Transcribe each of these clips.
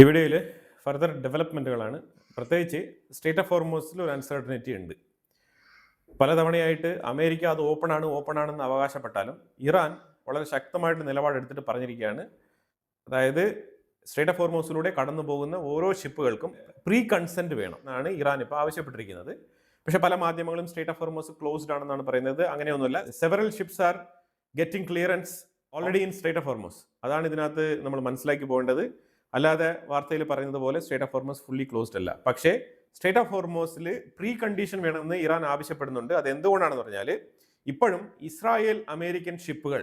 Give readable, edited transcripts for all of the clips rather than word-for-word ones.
ഈ വീഡിയോയിൽ ഫർദർ ഡെവലപ്മെൻറ്റുകളാണ്. പ്രത്യേകിച്ച് സ്റ്റേറ്റ് ഓഫ് ഹോർമോസിൽ ഒരു അൺസർട്ടനിറ്റി ഉണ്ട്. പലതവണയായിട്ട് അമേരിക്ക അത് ഓപ്പണാണെന്ന് അവകാശപ്പെട്ടാലും ഇറാൻ വളരെ ശക്തമായിട്ട് നിലപാടെടുത്തിട്ട് പറഞ്ഞിരിക്കുകയാണ്. അതായത് സ്റ്റേറ്റ് ഓഫ് ഹോർമോസിലൂടെ കടന്നു പോകുന്ന ഓരോ ഷിപ്പുകൾക്കും പ്രീ കൺസെൻറ്റ് വേണം എന്നാണ് ഇറാൻ ഇപ്പോൾ ആവശ്യപ്പെട്ടിരിക്കുന്നത്. പക്ഷേ പല മാധ്യമങ്ങളും സ്റ്റേറ്റ് ഓഫ് ഹോർമോസ് ക്ലോസ്ഡ് ആണെന്നാണ് പറയുന്നത്. അങ്ങനെയൊന്നുമില്ല. Several ships are getting clearance already in state of Hormuz. അതാണ് ഇതിനകത്ത് നമ്മൾ മനസ്സിലാക്കി പോകേണ്ടത്. അല്ലാതെ വാർത്തയിൽ പറയുന്നത് പോലെ state of Hormuz fully closed അല്ല. പക്ഷേ സ്റ്റേറ്റ് ഓഫ് ഹോർമോസിൽ പ്രീ കണ്ടീഷൻ വേണമെന്ന് ഇറാൻ ആവശ്യപ്പെടുന്നുണ്ട്. അത് എന്തുകൊണ്ടാണെന്ന് പറഞ്ഞാൽ ഇപ്പോഴും ഇസ്രായേൽ അമേരിക്കൻ ഷിപ്പുകൾ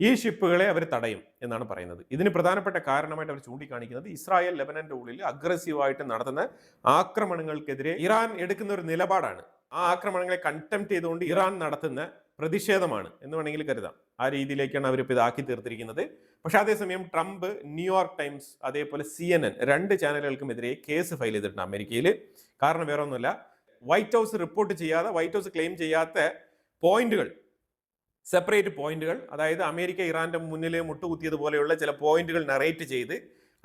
ഈ ഷിപ്പുകളെ അവർ തടയും എന്നാണ് പറയുന്നത്. ഇതിന് പ്രധാനപ്പെട്ട കാരണമായിട്ട് അവർ ചൂണ്ടിക്കാണിക്കുന്നത് ഇസ്രായേൽ ലെബനന്റെ ഉള്ളിൽ അഗ്രസീവായിട്ട് നടത്തുന്ന ആക്രമണങ്ങൾക്കെതിരെ ഇറാൻ എടുക്കുന്ന ഒരു നിലപാടാണ്. ആ ആക്രമണങ്ങളെ കണ്ടംപ്റ്റ് ചെയ്തുകൊണ്ട് ഇറാൻ നടത്തുന്ന പ്രതിഷേധമാണ് എന്ന് വേണമെങ്കിൽ കരുതാം. ആ രീതിയിലേക്കാണ് അവരിപ്പോൾ ഇതാക്കി തീർത്തിരിക്കുന്നത്. പക്ഷെ അതേസമയം ട്രംപ്, ന്യൂയോർക്ക് ടൈംസ്, അതേപോലെ CNN 2 ചാനലുകൾക്കുമെതിരെ കേസ് ഫയൽ ചെയ്തിട്ടുണ്ട് അമേരിക്കയിൽ. കാരണം വേറെ ഒന്നുമില്ല, വൈറ്റ് ഹൗസ് റിപ്പോർട്ട് ചെയ്യാതെ, വൈറ്റ് ഹൗസ് ക്ലെയിം ചെയ്യാത്ത പോയിന്റുകൾ, സെപ്പറേറ്റ് പോയിന്റുകൾ, അതായത് അമേരിക്ക ഇറാന്റെ മുന്നിൽ മുട്ടുകുത്തിയതുപോലെയുള്ള ചില പോയിന്റുകൾ നറേറ്റ് ചെയ്ത്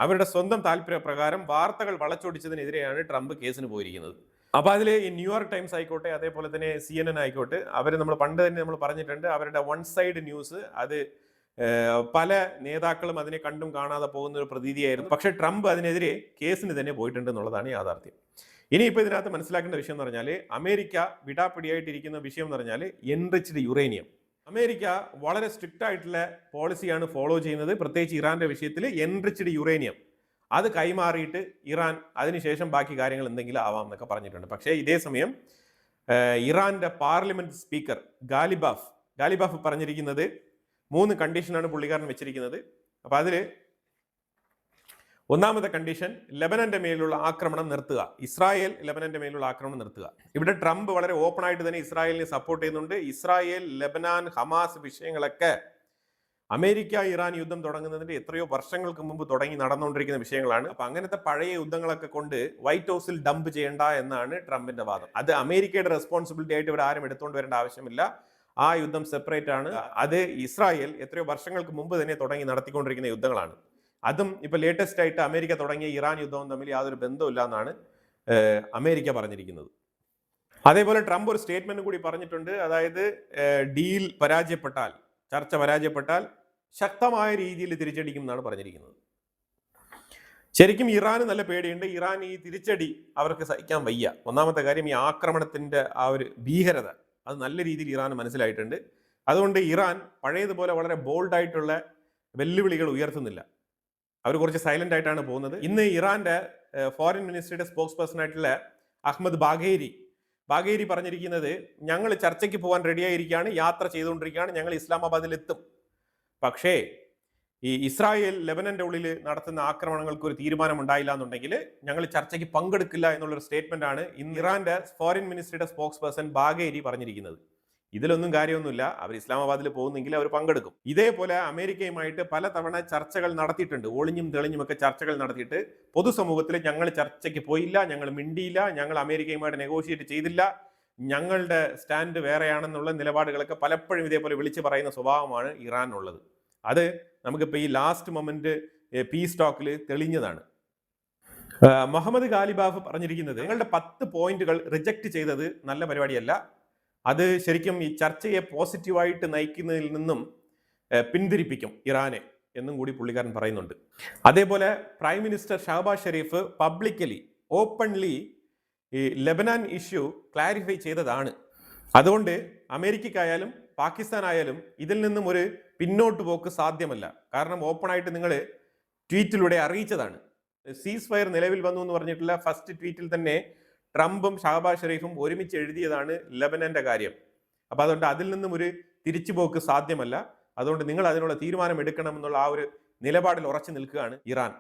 അവരുടെ സ്വന്തം താല്പര്യപ്രകാരം വാർത്തകൾ വളച്ചൊടിച്ചതിനെതിരെയാണ് ട്രംപ് കേസിന് പോയിരിക്കുന്നത്. അപ്പോൾ അതിൽ ഈ ന്യൂയോർക്ക് ടൈംസ് ആയിക്കോട്ടെ, അതേപോലെ തന്നെ CNN ആയിക്കോട്ടെ, അവർ നമ്മൾ പണ്ട് തന്നെ നമ്മൾ പറഞ്ഞിട്ടുണ്ട്, അവരുടെ വൺ സൈഡ് ന്യൂസ്, അത് പല നേതാക്കളും അതിനെ കണ്ടും കാണാതെ പോകുന്ന ഒരു പ്രതീതിയായിരുന്നു. പക്ഷേ ട്രംപ് അതിനെതിരെ കേസിന് തന്നെ പോയിട്ടുണ്ട് എന്നുള്ളതാണ് യാഥാർത്ഥ്യം. ഇനിയിപ്പോൾ ഇതിനകത്ത് മനസ്സിലാക്കേണ്ട വിഷയം എന്ന് പറഞ്ഞാൽ, അമേരിക്ക വിടാപ്പിടിയായിട്ടിരിക്കുന്ന വിഷയം എന്ന് പറഞ്ഞാൽ എൻറിച്ച്ഡ് യുറേനിയം. അമേരിക്ക വളരെ സ്ട്രിക്റ്റ് ആയിട്ടുള്ള പോളിസിയാണ് ഫോളോ ചെയ്യുന്നത്. പ്രത്യേകിച്ച് ഇറാന്റെ വിഷയത്തിൽ എൻറിച്ച്ഡ് യുറേനിയം അത് കൈമാറിയിട്ട് ഇറാൻ അതിനുശേഷം ബാക്കി കാര്യങ്ങൾ എന്തെങ്കിലും ആവാം എന്നൊക്കെ പറഞ്ഞിട്ടുണ്ട്. പക്ഷേ ഇതേ സമയം ഇറാന്റെ പാർലമെന്റ് സ്പീക്കർ ഗാലിബാഫ് പറഞ്ഞിരിക്കുന്നത് 3 കണ്ടീഷനാണ് പുള്ളിക്കാരൻ വെച്ചിരിക്കുന്നത്. അപ്പോൾ അതിൽ ഒന്നാമത്തെ കണ്ടീഷൻ, ലെബനന്റെ മേലുള്ള ആക്രമണം നിർത്തുക. ഇസ്രായേൽ ലെബനന്റെ മേലുള്ള ആക്രമണം നിർത്തുക. ഇവിടെ ട്രംപ് വളരെ ഓപ്പൺ ആയിട്ട് തന്നെ ഇസ്രായേലിനെ സപ്പോർട്ട് ചെയ്യുന്നുണ്ട്. ഇസ്രായേൽ, ലെബനാൻ, ഹമാസ് വിഷയങ്ങളൊക്കെ അമേരിക്ക ഇറാൻ യുദ്ധം തുടങ്ങുന്നതിന്റെ എത്രയോ വർഷങ്ങൾക്ക് മുമ്പ് തുടങ്ങി നടന്നുകൊണ്ടിരിക്കുന്ന വിഷയങ്ങളാണ്. അപ്പൊ അങ്ങനത്തെ പഴയ യുദ്ധങ്ങളൊക്കെ കൊണ്ട് വൈറ്റ് ഹൗസിൽ ഡംപ് ചെയ്യേണ്ട എന്നാണ് ട്രംപിന്റെ വാദം. അത് അമേരിക്കയുടെ റെസ്പോൺസിബിലിറ്റി ആയിട്ട് ഇവർ ആരും എടുത്തുകൊണ്ട് വരേണ്ട ആവശ്യമില്ല. ആ യുദ്ധം സെപ്പറേറ്റ് ആണ്. അത് ഇസ്രായേൽ എത്രയോ വർഷങ്ങൾക്ക് മുമ്പ് തന്നെ തുടങ്ങി നടത്തിക്കൊണ്ടിരിക്കുന്ന യുദ്ധങ്ങളാണ്. അതും ഇപ്പൊ ലേറ്റസ്റ്റ് ആയിട്ട് അമേരിക്ക തുടങ്ങിയ ഇറാൻ യുദ്ധവും തമ്മിൽ യാതൊരു ബന്ധമില്ല എന്നാണ് അമേരിക്ക പറഞ്ഞിരിക്കുന്നത്. അതേപോലെ ട്രംപ് ഒരു സ്റ്റേറ്റ്മെന്റ് കൂടി പറഞ്ഞിട്ടുണ്ട്. അതായത് ഡീൽ പരാജയപ്പെട്ടാൽ, ചർച്ച പരാജയപ്പെട്ടാൽ ശക്തമായ രീതിയിൽ തിരിച്ചടിക്കും എന്നാണ് പറഞ്ഞിരിക്കുന്നത്. ശരിക്കും ഇറാന് നല്ല പേടിയുണ്ട്. ഇറാൻ ഈ തിരിച്ചടി അവർക്ക് സഹിക്കാൻ വയ്യ. ഒന്നാമത്തെ കാര്യം, ഈ ആക്രമണത്തിന്റെ ആ ഒരു ഭീകരത അത് നല്ല രീതിയിൽ ഇറാന് മനസ്സിലായിട്ടുണ്ട്. അതുകൊണ്ട് ഇറാൻ പഴയതുപോലെ വളരെ ബോൾഡായിട്ടുള്ള വെല്ലുവിളികൾ ഉയർത്തുന്നില്ല. അവർ കുറച്ച് സൈലന്റ് ആയിട്ടാണ് പോകുന്നത്. ഇന്ന് ഇറാന്റെ ഫോറിൻ മിനിസ്ട്രിയുടെ സ്പോക്സ് പേഴ്സൺ ആയിട്ടുള്ള അഹമ്മദ് ബാഗേരി പറഞ്ഞിരിക്കുന്നത്, ഞങ്ങൾ ചർച്ചയ്ക്ക് പോകാൻ റെഡിയായിരിക്കുകയാണ്, യാത്ര ചെയ്തുകൊണ്ടിരിക്കുകയാണ്, ഞങ്ങൾ ഇസ്ലാമാബാദിൽ എത്തും. പക്ഷേ ഈ ഇസ്രായേൽ ലെബനന്റെ ഉള്ളിൽ നടത്തുന്ന ആക്രമണങ്ങൾക്ക് ഒരു തീരുമാനം ഉണ്ടായില്ല എന്നുണ്ടെങ്കിൽ ഞങ്ങൾ ചർച്ചയ്ക്ക് പങ്കെടുക്കില്ല എന്നുള്ളൊരു സ്റ്റേറ്റ്മെന്റ് ആണ് ഇന്ന് ഇറാന്റെ ഫോറിൻ മിനിസ്ട്രിയുടെ സ്പോക്സ് പേഴ്സൺ ബാഗേരി പറഞ്ഞിരിക്കുന്നത്. ഇതിലൊന്നും കാര്യമൊന്നുമില്ല. അവർ ഇസ്ലാമാബാദിൽ പോകുന്നെങ്കിൽ അവർ പങ്കെടുക്കും. ഇതേപോലെ അമേരിക്കയുമായിട്ട് പലതവണ ചർച്ചകൾ നടത്തിയിട്ടുണ്ട്. ഒളിഞ്ഞും തെളിഞ്ഞും ഒക്കെ ചർച്ചകൾ നടത്തിയിട്ട് പൊതുസമൂഹത്തിൽ ഞങ്ങൾ ചർച്ചയ്ക്ക് പോയില്ല, ഞങ്ങൾ മിണ്ടിയില്ല, ഞങ്ങൾ അമേരിക്കയുമായിട്ട് നെഗോഷിയേറ്റ് ചെയ്തില്ല, ഞങ്ങളുടെ സ്റ്റാൻഡ് വേറെയാണെന്നുള്ള നിലപാടുകളൊക്കെ പലപ്പോഴും ഇതേപോലെ വിളിച്ചു പറയുന്ന സ്വഭാവമാണ് ഇറാനുള്ളത്. അത് നമുക്കിപ്പോൾ ഈ ലാസ്റ്റ് മൊമെന്റ് പീസ് ടോക്കിൽ തെളിഞ്ഞതാണ്. മുഹമ്മദ് ഗാലിബാഫ് പറഞ്ഞിരിക്കുന്നത്, ഞങ്ങളുടെ 10 പോയിന്റുകൾ റിജക്റ്റ് ചെയ്തത് നല്ല പരിപാടിയല്ല, അത് ശരിക്കും ഈ ചർച്ചയെ പോസിറ്റീവായിട്ട് നയിക്കുന്നതിൽ നിന്നും പിന്തിരിപ്പിക്കും ഇറാനെ എന്നും കൂടി പുള്ളിക്കാരൻ പറയുന്നുണ്ട്. അതേപോലെ prime minister Shehbaz Sharif publicly openly ഈ ലെബനാൻ ഇഷ്യൂ ക്ലാരിഫൈ ചെയ്തതാണ്. അതുകൊണ്ട് അമേരിക്കക്കായാലും പാകിസ്ഥാനായാലും ഇതിൽ നിന്നും ഒരു പിന്നോട്ട് പോക്ക് സാധ്യമല്ല. കാരണം ഓപ്പണായിട്ട് നിങ്ങൾ ട്വീറ്റിലൂടെ അറിയിച്ചതാണ്. സീസ് ഫയർ നിലവിൽ വന്നു എന്ന് പറഞ്ഞിട്ടുള്ള ഫസ്റ്റ് ട്വീറ്റിൽ തന്നെ ട്രംപും ഷഹബാസ് ഷെരീഫും ഒരുമിച്ച് എഴുതിയതാണ് ലെബനന്റെ കാര്യം. അപ്പൊ അതുകൊണ്ട് അതിൽ നിന്നും ഒരു തിരിച്ചുപോക്ക് സാധ്യമല്ല. അതുകൊണ്ട് നിങ്ങൾ അതിനുള്ള തീരുമാനം എടുക്കണമെന്നുള്ള ആ ഒരു നിലപാടിൽ ഉറച്ചു നിൽക്കുകയാണ് ഇറാൻ.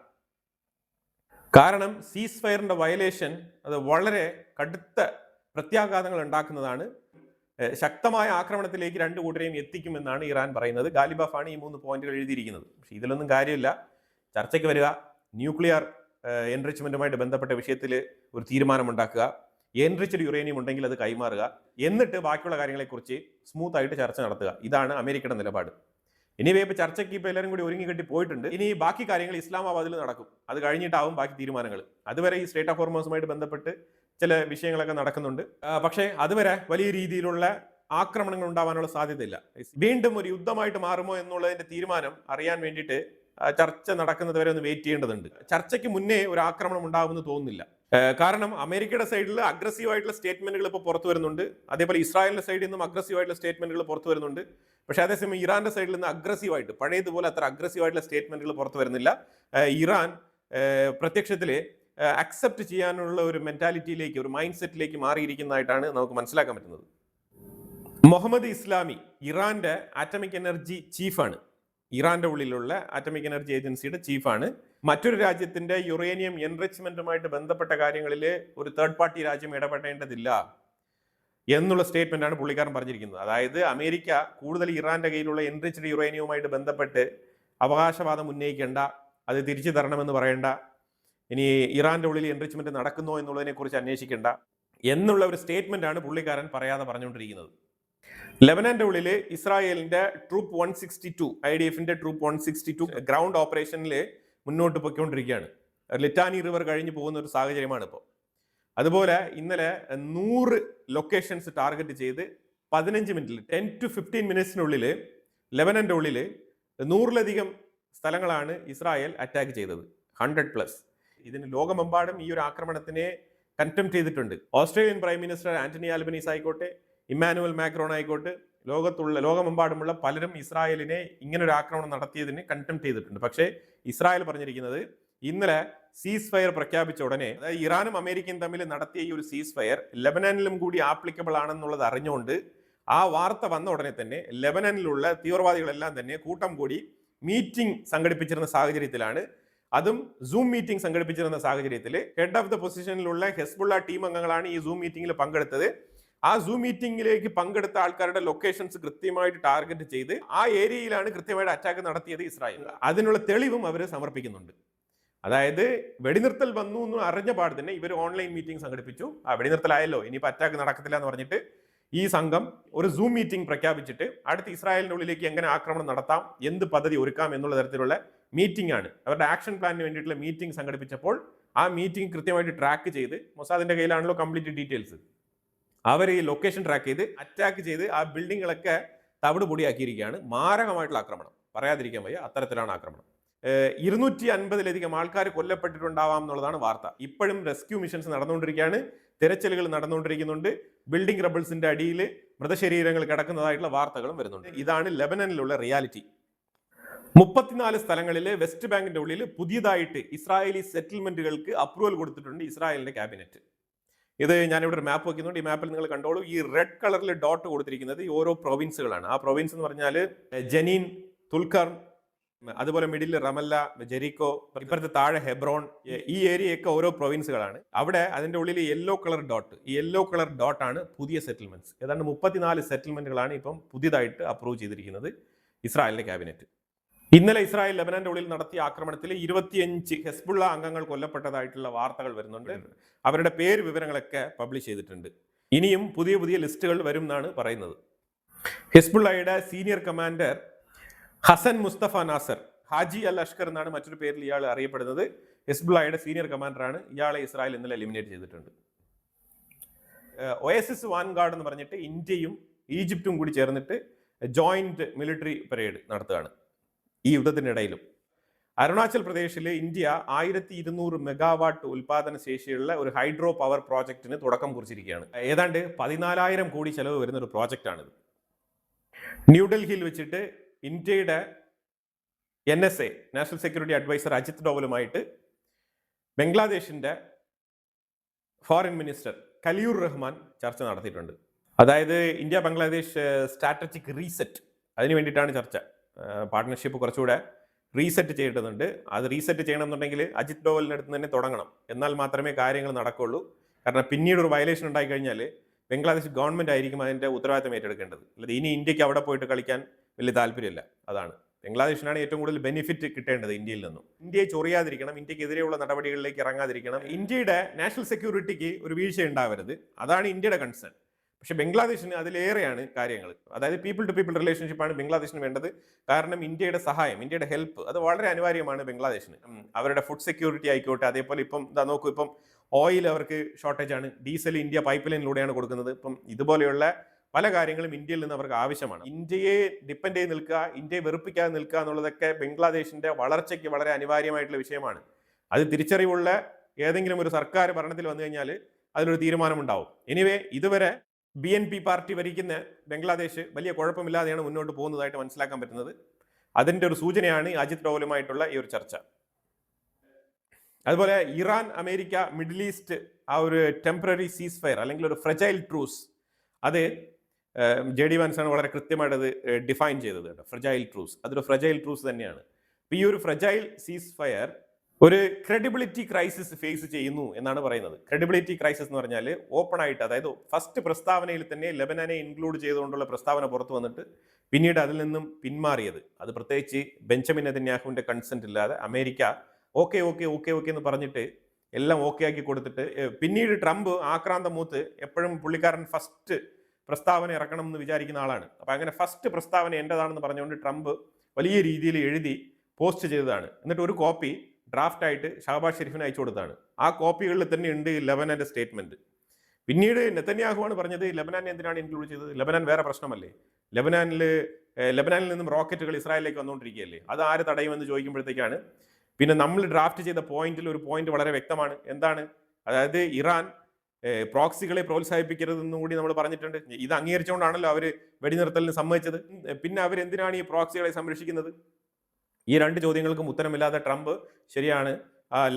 കാരണം സീസ് ഫയറിന്റെ വയലേഷൻ അത് വളരെ കടുത്ത പ്രത്യാഘാതങ്ങൾ ഉണ്ടാക്കുന്നതാണ്. ശക്തമായ ആക്രമണത്തിലേക്ക് 2 കൂട്ടരെയും എത്തിക്കുമെന്നാണ് ഇറാൻ പറയുന്നത്. ഗാലിബാഫാണ് ഈ 3 പോയിന്റുകൾ എഴുതിയിരിക്കുന്നത്. പക്ഷെ ഇതിലൊന്നും കാര്യമില്ല. ചർച്ചയ്ക്ക് വരിക, ന്യൂക്ലിയർ എൻറിച്ച്മെന്റുമായിട്ട് ബന്ധപ്പെട്ട വിഷയത്തിൽ ഒരു തീരുമാനമുണ്ടാക്കുക, എൻറിച്ച്ഡ് യുറേനിയം ഉണ്ടെങ്കിൽ അത് കൈമാറുക, എന്നിട്ട് ബാക്കിയുള്ള കാര്യങ്ങളെക്കുറിച്ച് സ്മൂത്ത് ആയിട്ട് ചർച്ച നടത്തുക. ഇതാണ് അമേരിക്കയുടെ നിലപാട്. ഇനിവേ ഇപ്പോൾ ചർച്ചയ്ക്ക് ഇപ്പോൾ എല്ലാവരും കൂടി ഒരുങ്ങി കെട്ടി പോയിട്ടുണ്ട്. ഇനി ബാക്കി കാര്യങ്ങൾ ഇസ്ലാമാബാദിൽ നടക്കും. അത് കഴിഞ്ഞിട്ടാവും ബാക്കി തീരുമാനങ്ങൾ. അതുവരെ ഈ സ്ട്രേറ്റ് ഓഫ് ഹോർമോസുമായിട്ട് ബന്ധപ്പെട്ട് ചില വിഷയങ്ങളൊക്കെ നടക്കുന്നുണ്ട്. പക്ഷേ അതുവരെ വലിയ രീതിയിലുള്ള ആക്രമണങ്ങൾ ഉണ്ടാവാനുള്ള സാധ്യതയില്ല. വീണ്ടും ഒരു യുദ്ധമായിട്ട് മാറുമോ എന്നുള്ളതിന്റെ തീരുമാനം അറിയാൻ വേണ്ടിയിട്ട് ചർച്ച നടക്കുന്നത് വരെ ഒന്ന് വെയിറ്റ് ചെയ്യേണ്ടതുണ്ട്. ചർച്ചയ്ക്ക് മുന്നേ ഒരു ആക്രമണം ഉണ്ടാകുമെന്ന് തോന്നുന്നില്ല. കാരണം അമേരിക്കയുടെ സൈഡിൽ അഗ്രസീവ് ആയിട്ടുള്ള സ്റ്റേറ്റ്മെന്റുകൾ ഇപ്പോൾ പുറത്തു വരുന്നുണ്ട്. അതേപോലെ ഇസ്രായേലിന്റെ സൈഡിൽ നിന്നും അഗ്രസീവ് ആയിട്ടുള്ള സ്റ്റേറ്റ്മെന്റുകൾ പുറത്തു വരുന്നുണ്ട്. പക്ഷേ അതേസമയം ഇറാന്റെ സൈഡിൽ നിന്ന് അഗ്രസീവായിട്ട് പഴയതുപോലെ അത്ര അഗ്രസീവ് ആയിട്ടുള്ള സ്റ്റേറ്റ്മെന്റുകൾ പുറത്തു വരുന്നില്ല. ഇറാൻ പ്രത്യക്ഷത്തിൽ അക്സെപ്റ്റ് ചെയ്യാനുള്ള ഒരു മെന്റാലിറ്റിയിലേക്ക്, ഒരു മൈൻഡ് സെറ്റിലേക്ക് മാറിയിരിക്കുന്നതായിട്ടാണ് നമുക്ക് മനസ്സിലാക്കാൻ പറ്റുന്നത്. മുഹമ്മദ് ഇസ്ലാമി ഇറാന്റെ ആറ്റമിക് എനർജി ചീഫാണ്. ഇറാന്റെ ഉള്ളിലുള്ള ആറ്റമിക് എനർജി ഏജൻസിയുടെ ചീഫാണ്. മറ്റൊരു രാജ്യത്തിന്റെ യുറേനിയം എൻറിച്ച്മെന്റുമായിട്ട് ബന്ധപ്പെട്ട കാര്യങ്ങളിൽ ഒരു തേർഡ് പാർട്ടി രാജ്യം ഇടപെടേണ്ടതില്ല എന്നുള്ള സ്റ്റേറ്റ്മെന്റ് ആണ് പുള്ളിക്കാരൻ പറഞ്ഞിരിക്കുന്നത്. അതായത് അമേരിക്ക കൂടുതൽ ഇറാന്റെ കയ്യിലുള്ള എൻറിച്ച്ഡ് യുറേനിയവുമായിട്ട് ബന്ധപ്പെട്ട് അവകാശവാദം ഉന്നയിക്കേണ്ട, അത് തിരിച്ചു തരണമെന്ന് പറയേണ്ട, ഇനി ഇറാന്റെ ഉള്ളിൽ എൻറിച്ച്മെന്റ് നടക്കുന്നോ എന്നുള്ളതിനെ കുറിച്ച് അന്വേഷിക്കേണ്ട എന്നുള്ള ഒരു സ്റ്റേറ്റ്മെന്റ് ആണ് പുള്ളിക്കാരൻ പറയാതെ പറഞ്ഞുകൊണ്ടിരിക്കുന്നത്. ലെബനന്റെ ഉള്ളിൽ ഇസ്രായേലിന്റെ ട്രൂപ്പ് 162 IDFന്റെ ട്രൂപ്പ് 162 ഗ്രൗണ്ട് ഓപ്പറേഷനിൽ മുന്നോട്ട് പൊയ്ക്കൊണ്ടിരിക്കുകയാണ്. ലിറ്റാനി റിവർ കഴിഞ്ഞ് പോകുന്ന ഒരു സാഹചര്യമാണ് ഇപ്പോൾ. അതുപോലെ ഇന്നലെ 100 ലൊക്കേഷൻസ് ടാർഗറ്റ് ചെയ്ത് 15 മിനിറ്റിൽ 10 to 15 മിനിറ്റ്സിനുള്ളിൽ ലെബനന്റെ ഉള്ളിൽ 100-ലധികം സ്ഥലങ്ങളാണ് ഇസ്രായേൽ അറ്റാക്ക് ചെയ്തത്. 100+. ഇതിന് ലോകമെമ്പാടും ഈ ഒരു ആക്രമണത്തിനെ കണ്ടംപ്റ്റ് ചെയ്തിട്ടുണ്ട്. Australian prime minister Anthony Albanese ആയിക്കോട്ടെ, ഇമ്മാനുവൽ മാക്രോൺ ആയിക്കോട്ടെ, ലോകമെമ്പാടുമുള്ള പലരും ഇസ്രായേലിനെ ഇങ്ങനൊരു ആക്രമണം നടത്തിയതിന് കണ്ടംപ്റ്റ് ചെയ്തിട്ടുണ്ട്. പക്ഷേ ഇസ്രായേൽ പറഞ്ഞിരിക്കുന്നത് ഇന്നലെ സീസ് ഫയർ പ്രഖ്യാപിച്ച ഉടനെ, അതായത് ഇറാനും അമേരിക്കയും തമ്മിൽ നടത്തിയ ഈ ഒരു സീസ് ഫയർ ലെബനനിലും കൂടി ആപ്ലിക്കബിൾ ആണെന്നുള്ളത് അറിഞ്ഞുകൊണ്ട് ആ വാർത്ത വന്ന ഉടനെ തന്നെ ലെബനനിലുള്ള തീവ്രവാദികളെല്ലാം തന്നെ കൂട്ടം കൂടി മീറ്റിംഗ് സംഘടിപ്പിച്ചിരുന്ന സാഹചര്യത്തിലാണ്, അതും സൂം മീറ്റിംഗ് സംഘടിപ്പിച്ചിരുന്ന സാഹചര്യത്തിൽ ഹെഡ് ഓഫ് ദ പൊസിഷനിലുള്ള ഹെസ്ബുള്ള ടീം അംഗങ്ങളാണ് ഈ സൂം മീറ്റിംഗിൽ പങ്കെടുത്തത്. ആ സൂം മീറ്റിംഗിലേക്ക് പങ്കെടുത്ത ആൾക്കാരുടെ ലൊക്കേഷൻസ് കൃത്യമായിട്ട് ടാർഗറ്റ് ചെയ്ത് ആ ഏരിയയിലാണ് കൃത്യമായിട്ട് അറ്റാക്ക് നടത്തിയത് ഇസ്രായേൽ. അതിനുള്ള തെളിവും അവർ സമർപ്പിക്കുന്നുണ്ട്. അതായത് വെടിനിർത്തൽ വന്നു എന്ന് അറിഞ്ഞ പാട് തന്നെ ഇവർ ഓൺലൈൻ മീറ്റിംഗ് സംഘടിപ്പിച്ചു. ആ വെടിനിർത്തലായല്ലോ, ഇനിയിപ്പോൾ അറ്റാക്ക് നടക്കത്തില്ല എന്ന് പറഞ്ഞിട്ട് ഈ സംഘം ഒരു സൂം മീറ്റിംഗ് പ്രഖ്യാപിച്ചിട്ട് അടുത്ത് ഇസ്രായേലിന്റെ ഉള്ളിലേക്ക് എങ്ങനെ ആക്രമണം നടത്താം, എന്ത് പദ്ധതി ഒരുക്കാം എന്നുള്ള തരത്തിലുള്ള മീറ്റിംഗ് ആണ്. അവരുടെ ആക്ഷൻ പ്ലാനിന് വേണ്ടിയിട്ടുള്ള മീറ്റിംഗ് സംഘടിപ്പിച്ചപ്പോൾ ആ മീറ്റിംഗ് കൃത്യമായിട്ട് ട്രാക്ക് ചെയ്ത്, മൊസാദിന്റെ കയ്യിലാണല്ലോ കംപ്ലീറ്റ് ഡീറ്റെയിൽസ്, അവർ ഈ ലൊക്കേഷൻ ട്രാക്ക് ചെയ്ത് അറ്റാക്ക് ചെയ്ത് ആ ബിൽഡിങ്ങുകളൊക്കെ തവിട് പൊടിയാക്കിയിരിക്കുകയാണ്. മാരകമായിട്ടുള്ള ആക്രമണം, പറയാതിരിക്കാൻ വയ്യ, അത്തരത്തിലാണ് ആക്രമണം. 250-ലധികം ആൾക്കാർ കൊല്ലപ്പെട്ടിട്ടുണ്ടാവാം എന്നുള്ളതാണ് വാർത്ത. ഇപ്പോഴും റെസ്ക്യൂ മിഷൻസ് നടന്നുകൊണ്ടിരിക്കുകയാണ്, തിരച്ചിലുകൾ നടന്നുകൊണ്ടിരിക്കുന്നുണ്ട്. ബിൽഡിംഗ് റബിൾസിന്റെ അടിയിൽ മൃതശരീരങ്ങൾ കിടക്കുന്നതായിട്ടുള്ള വാർത്തകളും വരുന്നുണ്ട്. ഇതാണ് ലെബനനിലുള്ള റിയാലിറ്റി. 34 സ്ഥലങ്ങളിൽ വെസ്റ്റ് ബാങ്കിന്റെ ഉള്ളിൽ പുതിയതായിട്ട് ഇസ്രായേലി സെറ്റിൽമെന്റുകൾക്ക് അപ്രൂവൽ കൊടുത്തിട്ടുണ്ട് ഇസ്രായേലിന്റെ ക്യാബിനറ്റ്. ഇത് ഞാനിവിടെ ഒരു മാപ്പ് വയ്ക്കുന്നുണ്ട്. ഈ മാപ്പിൽ നിങ്ങൾ കണ്ടോളൂ. ഈ റെഡ് കളറിൽ ഡോട്ട് കൊടുത്തിരിക്കുന്നത് ഈ ഓരോ പ്രൊവിൻസുകളാണ്. ആ പ്രൊവിൻസ് എന്ന് പറഞ്ഞാൽ ജനീൻ, തുൽക്കർ, അതുപോലെ മിഡിൽ റമല്ല, ജെറിക്കോ, ഇപ്പുറത്തെ താഴെ ഹെബ്രോൺ, ഈ ഏരിയയൊക്കെ ഓരോ പ്രൊവിൻസുകളാണ്. അവിടെ അതിന്റെ ഉള്ളിൽ യെല്ലോ കളർ ഡോട്ട്, ഈ യെല്ലോ കളർ ഡോട്ടാണ് പുതിയ സെറ്റിൽമെന്റ്സ്. ഏതാണ്ട് 34 സെറ്റിൽമെന്റുകളാണ് ഇപ്പം പുതിയതായിട്ട് അപ്രൂവ് ചെയ്തിരിക്കുന്നത് ഇസ്രായേലിന്റെ ക്യാബിനറ്റ്. ഇന്നലെ ഇസ്രായേൽ ലെബനന്റെ ഉള്ളിൽ നടത്തിയ ആക്രമണത്തിൽ 25 ഹെസ്ബുള്ള അംഗങ്ങൾ കൊല്ലപ്പെട്ടതായിട്ടുള്ള വാർത്തകൾ വരുന്നുണ്ട്. അവരുടെ പേര് വിവരങ്ങളൊക്കെ പബ്ലിഷ് ചെയ്തിട്ടുണ്ട്. ഇനിയും പുതിയ പുതിയ ലിസ്റ്റുകൾ വരും എന്നാണ് പറയുന്നത്. ഹെസ്ബുള്ളയുടെ സീനിയർ കമാൻഡർ ഹസൻ മുസ്തഫ നാസർ, ഹാജി അൽ അഷ്കർ എന്നാണ് മറ്റൊരു പേരിൽ ഇയാൾ അറിയപ്പെടുന്നത്. ഹെസ്ബുള്ളയുടെ സീനിയർ കമാൻഡറാണ്. ഇയാളെ ഇസ്രായേൽ ഇന്നലെ എലിമിനേറ്റ് ചെയ്തിട്ടുണ്ട്. ഒയസിസ് വാൻഗാർഡ് എന്ന് പറഞ്ഞിട്ട് ഇന്ത്യയും ഈജിപ്തും കൂടി ചേർന്നിട്ട് ജോയിന്റ് മിലിറ്ററി പരേഡ് നടത്തുകയാണ് ഈ യുദ്ധത്തിനിടയിലും. അരുണാചൽ പ്രദേശിൽ ഇന്ത്യ 1200 മെഗാവാട്ട് ഉൽപാദന ശേഷിയുള്ള ഒരു ഹൈഡ്രോ പവർ പ്രോജക്റ്റിന് തുടക്കം കുറിച്ചിരിക്കുകയാണ്. ഏതാണ്ട് 14,000 കോടി ചെലവ് വരുന്ന ഒരു പ്രോജക്റ്റാണിത്. ന്യൂഡൽഹിയിൽ വെച്ചിട്ട് ഇന്ത്യയുടെ NSA national security adviser Ajit ഡോവലുമായിട്ട് ബംഗ്ലാദേശിന്റെ ഫോറിൻ മിനിസ്റ്റർ ഖലീലുർ റഹ്മാൻ ചർച്ച നടത്തിയിട്ടുണ്ട്. അതായത് ഇന്ത്യ ബംഗ്ലാദേശ് സ്ട്രാറ്റജിക് റീസെറ്റ്, അതിന് വേണ്ടിയിട്ടാണ് ചർച്ച. പാർട്ട്ണർഷിപ്പ് കുറച്ചുകൂടെ റീസെറ്റ് ചെയ്യേണ്ടതുണ്ട്. അത് റീസെറ്റ് ചെയ്യണമെന്നുണ്ടെങ്കിൽ അജിത് ഡോവലിൻ്റെ അടുത്ത് തന്നെ തുടങ്ങണം. എന്നാൽ മാത്രമേ കാര്യങ്ങൾ നടക്കുള്ളൂ. കാരണം പിന്നീട് ഒരു വയലേഷൻ ഉണ്ടായി കഴിഞ്ഞാൽ ബംഗ്ലാദേശ് ഗവൺമെന്റ് ആയിരിക്കും അതിന്റെ ഉത്തരവാദിത്തം ഏറ്റെടുക്കേണ്ടത്. അല്ലാതെ ഇനി ഇന്ത്യക്ക് അവിടെ പോയിട്ട് കളിക്കാൻ വലിയ താല്പര്യമില്ല. അതാണ് ബംഗ്ലാദേശിനാണ് ഏറ്റവും കൂടുതൽ ബെനിഫിറ്റ് കിട്ടേണ്ടത് ഇന്ത്യയിൽ നിന്നും. ഇന്ത്യയെ ചൊറിയാതിരിക്കണം, ഇന്ത്യക്കെതിരെയുള്ള നടപടികളിലേക്ക് ഇറങ്ങാതിരിക്കണം, ഇന്ത്യയുടെ നാഷണൽ സെക്യൂരിറ്റിക്ക് ഒരു വീഴ്ച ഉണ്ടാവരുത്. അതാണ് ഇന്ത്യയുടെ കൺസേൺ. പക്ഷെ ബംഗ്ലാദേശിന് അതിലേറെയാണ് കാര്യങ്ങൾ. അതായത് പീപ്പിൾ ടു പീപ്പിൾ റിലേഷൻഷിപ്പാണ് ബംഗ്ലാദേശിന് വേണ്ടത്. കാരണം ഇന്ത്യയുടെ സഹായം, ഇന്ത്യയുടെ ഹെൽപ്പ് അത് വളരെ അനിവാര്യമാണ് ബംഗ്ലാദേശിന്. അവരുടെ ഫുഡ് സെക്യൂരിറ്റി ആയിക്കോട്ടെ, അതേപോലെ ഇപ്പം നോക്കൂ, ഇപ്പം ഓയിൽ അവർക്ക് ഷോർട്ടേജ് ആണ്, ഡീസൽ ഇന്ത്യ പൈപ്പ് ലൈനിലൂടെയാണ് കൊടുക്കുന്നത്. ഇപ്പം ഇതുപോലെയുള്ള പല കാര്യങ്ങളും ഇന്ത്യയിൽ നിന്ന് അവർക്ക് ആവശ്യമാണ്. ഇന്ത്യയെ ഡിപ്പെൻഡ് ചെയ്ത് നിൽക്കുക, ഇന്ത്യയെ വെറുപ്പിക്കാതെ നിൽക്കുക എന്നുള്ളതൊക്കെ ബംഗ്ലാദേശിന്റെ വളർച്ചയ്ക്ക് വളരെ അനിവാര്യമായിട്ടുള്ള വിഷയമാണ്. അത് തിരിച്ചറിവുള്ള ഏതെങ്കിലും ഒരു സർക്കാർ ഭരണത്തിൽ വന്നു കഴിഞ്ഞാൽ അതിലൊരു തീരുമാനമുണ്ടാവും. എനിവേ, ഇതുവരെ BNP പാർട്ടി ഭരിക്കുന്ന ബംഗ്ലാദേശ് വലിയ കുഴപ്പമില്ലാതെയാണ് മുന്നോട്ട് പോകുന്നതായിട്ട് മനസ്സിലാക്കാൻ പറ്റുന്നത്. അതിന്റെ ഒരു സൂചനയാണ് അജിത് ഡോവലുമായിട്ടുള്ള ഈ ഒരു ചർച്ച. അതുപോലെ ഇറാൻ, അമേരിക്ക, മിഡിൽ ഈസ്റ്റ് ആ ഒരു ടെമ്പററി സീസ് ഫയർ അല്ലെങ്കിൽ ഒരു ഫ്രജൈൽ ട്രൂസ്, അത് JD Vance ആണ് വളരെ കൃത്യമായിട്ട് അത് ഡിഫൈൻ ചെയ്തത് കേട്ടോ. ഫ്രജൈൽ ട്രൂസ്, അതൊരു ഫ്രജൈൽ ട്രൂസ് തന്നെയാണ്. ഈ ഒരു ഫ്രജൈൽ സീസ് ഫയർ ഒരു ക്രെഡിബിലിറ്റി ക്രൈസിസ് ഫേസ് ചെയ്യുന്നു എന്നാണ് പറയുന്നത്. ക്രെഡിബിലിറ്റി ക്രൈസിസ് എന്ന് പറഞ്ഞാൽ ഓപ്പൺ ആയിട്ട്, അതായത് ഫസ്റ്റ് പ്രസ്താവനയിൽ തന്നെ ലെബനാനെ ഇൻക്ലൂഡ് ചെയ്തുകൊണ്ടുള്ള പ്രസ്താവന പുറത്തു വന്നിട്ട് പിന്നീട് അതിൽ നിന്നും പിന്മാറിയത്, അത് പ്രത്യേകിച്ച് ബെഞ്ചമിൻ നെതന്യാഹുവിന്റെ കൺസെന്റ് ഇല്ലാതെ America okay okay okay okay എന്ന് പറഞ്ഞിട്ട് എല്ലാം ഓക്കെ ആക്കി കൊടുത്തിട്ട് പിന്നീട് ട്രംപ് ആക്രാന്തം മൂത്ത് എപ്പോഴും പുള്ളിക്കാരൻ ഫസ്റ്റ് പ്രസ്താവന ഇറക്കണം എന്ന് വിചാരിക്കുന്ന ആളാണ്. അപ്പൊ അങ്ങനെ ഫസ്റ്റ് പ്രസ്താവന എന്റേതാണെന്ന് പറഞ്ഞുകൊണ്ട് ട്രംപ് വലിയ രീതിയിൽ എഴുതി പോസ്റ്റ് ചെയ്തതാണ്. എന്നിട്ട് ഒരു കോപ്പി ഡ്രാഫ്റ്റ് ആയിട്ട് ഷഹബാസ് ഷെരീഫിന് അയച്ചു കൊടുത്താണ്. ആ കോപ്പികളിൽ തന്നെ ഉണ്ട് ലെബനാന്റെ സ്റ്റേറ്റ്മെന്റ്. പിന്നീട് നെതന്യാഹുവാണ് പറഞ്ഞത് ലെബനാനെ എന്തിനാണ് ഇൻക്ലൂഡ് ചെയ്തത്, ലെബനാൻ വേറെ പ്രശ്നമല്ലേ, ലെബനാനിൽ നിന്നും റോക്കറ്റുകൾ ഇസ്രായേലിലേക്ക് വന്നുകൊണ്ടിരിക്കുകയല്ലേ, അത് ആര് തടയുമെന്ന് ചോദിക്കുമ്പോഴത്തേക്കാണ് പിന്നെ നമ്മൾ ഡ്രാഫ്റ്റ് ചെയ്ത പോയിന്റിൽ ഒരു പോയിന്റ് വളരെ വ്യക്തമാണ്. എന്താണ്? അതായത് ഇറാൻ പ്രോക്സികളെ പ്രോത്സാഹിപ്പിക്കരുതെന്നും കൂടി നമ്മൾ പറഞ്ഞിട്ടുണ്ട്. ഇത് അംഗീകരിച്ചുകൊണ്ടാണല്ലോ അവർ വെടിനിർത്തലിന് സമ്മതിച്ചത്. പിന്നെ അവരെന്തിനാണ് ഈ പ്രോക്സികളെ സംരക്ഷിക്കുന്നത്? ഈ രണ്ട് ചോദ്യങ്ങൾക്കും ഉത്തരമില്ലാതെ ട്രംപ് ശരിയാണ്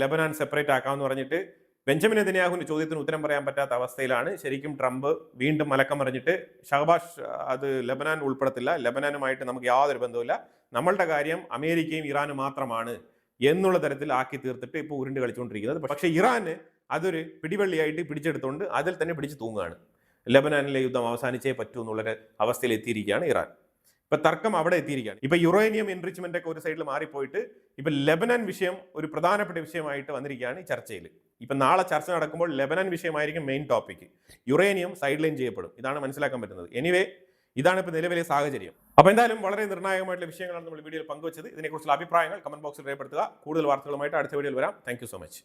ലെബനാൻ സെപ്പറേറ്റ് ആക്കാമെന്ന് പറഞ്ഞിട്ട് ബെഞ്ചമിൻ നെതന്യാഹുവിന്റെ ചോദ്യത്തിന് ഉത്തരം പറയാൻ പറ്റാത്ത അവസ്ഥയിലാണ് ശരിക്കും ട്രംപ് വീണ്ടും മലക്കം പറഞ്ഞിട്ട് ഷഹബാസ് അത് ലെബനാൻ ഉൾപ്പെടുത്തില്ല, ലെബനാനുമായിട്ട് നമുക്ക് യാതൊരു ബന്ധവുമില്ല, നമ്മളുടെ കാര്യം അമേരിക്കയും ഇറാനും മാത്രമാണ് എന്നുള്ള തരത്തിൽ ആക്കി തീർത്തിട്ട് ഇപ്പോൾ ഉരുണ്ട് കളിച്ചുകൊണ്ടിരിക്കുന്നത്. പക്ഷേ ഇറാന് അതൊരു പിടിവള്ളിയായിട്ട് പിടിച്ചെടുത്തുകൊണ്ട് അതിൽ തന്നെ പിടിച്ചു തൂങ്ങുകയാണ്. ലെബനാനിലെ യുദ്ധം അവസാനിച്ചേ പറ്റൂ എന്നുള്ളൊരു അവസ്ഥയിൽ എത്തിയിരിക്കുകയാണ് ഇറാൻ. ഇപ്പൊ തർക്കം അവിടെ എത്തിയിരിക്കുകയാണ്. ഇപ്പൊ യുറേനിയം എൻറിച്ച്മെന്റ് ഒക്കെ ഒരു സൈഡിൽ മാറിപ്പോയിട്ട് ഇപ്പൊ ലെബനാൻ വിഷയം ഒരു പ്രധാനപ്പെട്ട വിഷയമായിട്ട് വന്നിരിക്കുകയാണ് ഈ ചർച്ചയിൽ. ഇപ്പൊ നാളെ ചർച്ച നടക്കുമ്പോൾ ലെബനാൻ വിഷയമായിരിക്കും main topic, uranium sideline ചെയ്യപ്പെടും. ഇതാണ് മനസ്സിലാക്കാൻ പറ്റുന്നത്. എനിവേ, ഇതാണ് ഇപ്പൊ നിലവിലെ സാഹചര്യം. അപ്പൊ എന്തായാലും വളരെ നിർണായകമായിട്ടുള്ള വിഷയങ്ങളാണ് നമ്മൾ വീഡിയോയിൽ പങ്കുവച്ചത്. ഇതിനെക്കുറിച്ചുള്ള അഭിപ്രായങ്ങൾ കമന്റ് ബോക്സിൽ രേഖപ്പെടുത്തുക. കൂടുതൽ വാർത്തകളുമായിട്ട് അടുത്ത വീഡിയോയിൽ വരാം. Thank you so much.